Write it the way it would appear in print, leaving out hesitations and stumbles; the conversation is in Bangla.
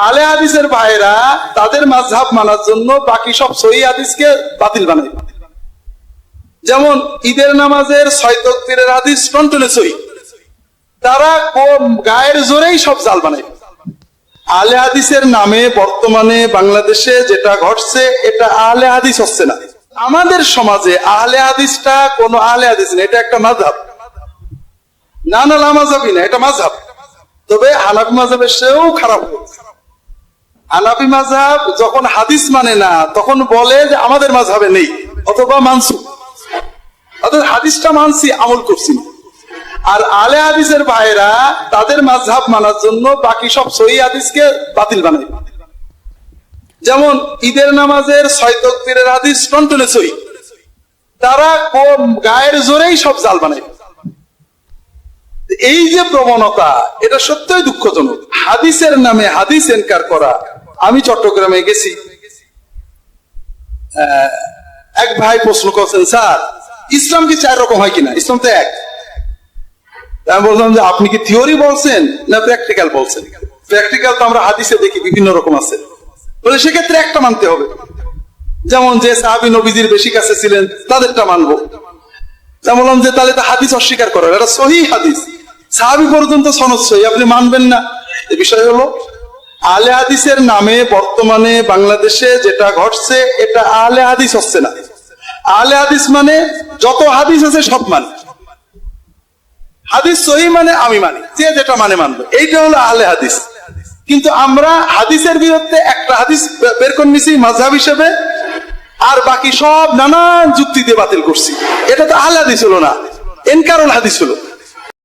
আলে হাদিসের ভাইরা তাদের মাযহাব মানার জন্য বাকি সব সহিহ হাদিসকে বাতিল বানায়। যেমন ঈদের নামাজের 6 তাকবীরের হাদিস টনটনে সহিহ, তারা গায়ের জোরেই সব জাল বানায়। আলে হাদিসের নামে বর্তমানে বাংলাদেশে যেটা ঘটছে এটা আহলে হাদিস হচ্ছে না। আমাদের সমাজে আহলে হাদিসটা কোন আহলে হাদিস না, এটা একটা মাযহাব। না না লামাযাবি না, এটা মাযহাব। তবে হানাফি মাযহাবের চেয়েও খারাপ। হানাফি মাযহাব যখন হাদিস মানে না তখন বলে যে আমাদের মাযহাবে নেই অথবা মানসুখ, অর্থাৎ হাদিসটা মানছি আমল করছি না। আর আলে হাদিসের ভাইরা তাদের মাযহাব মানার জন্য বাকি সব সহিহ হাদিসকে বাতিল বানায়। যেমন ঈদের নামাজের 6 তাকবীরের হাদিস টনটনে সহিহ, তারা গায়ের জোরেই সব জাল বানায়। এই যে প্রবণতা, এটা সত্যই দুঃখজনক। হাদিসের নামে হাদিস এনকার করা। আমি চট্টগ্রামে গেছি, এক ভাই প্রশ্ন করছেন, স্যার ইসলাম কি 4 রকম হয় কিনা? ইসলাম তো এক। আমি বললাম যে আপনি কি থিওরি বলছেন না প্র্যাকটিক্যাল বলছেন? প্র্যাকটিক্যাল তো আমরা হাদিসে দেখি বিভিন্ন রকম আছে, বলে সেক্ষেত্রে একটা মানতে হবে। যেমন যে সাহাবী নবীজির বেশি কাছে ছিলেন তাদেরটা মানবো। আমি বললাম যে তাহলে তো হাদিস অস্বীকার করার, এটা সহিহ হাদিস, সাহাবী পর্যন্ত সনদ সহিহ, আপনি মানবেন না। এই বিষয় হলো আহলে হাদিসের নামে বর্তমানে বাংলাদেশে যেটা ঘটছে এটা আহলে হাদিস হচ্ছে না। আহলে হাদিস মানে যত হাদিস আছে সব মানে, হাদিস সহিহ মানে আমি মানি, যে যেটা মানে মানবে, এইটা হলো আহলে হাদিস। কিন্তু আমরা হাদিসের বিরুদ্ধে একটা হাদিস বের করে নিছি মাযহাব হিসেবে, আর বাকি সব নানান যুক্তি দিয়ে বাতিল করছি। এটা তো আহলে হাদিস হলো না, ইনকারুল হাদিস হলো।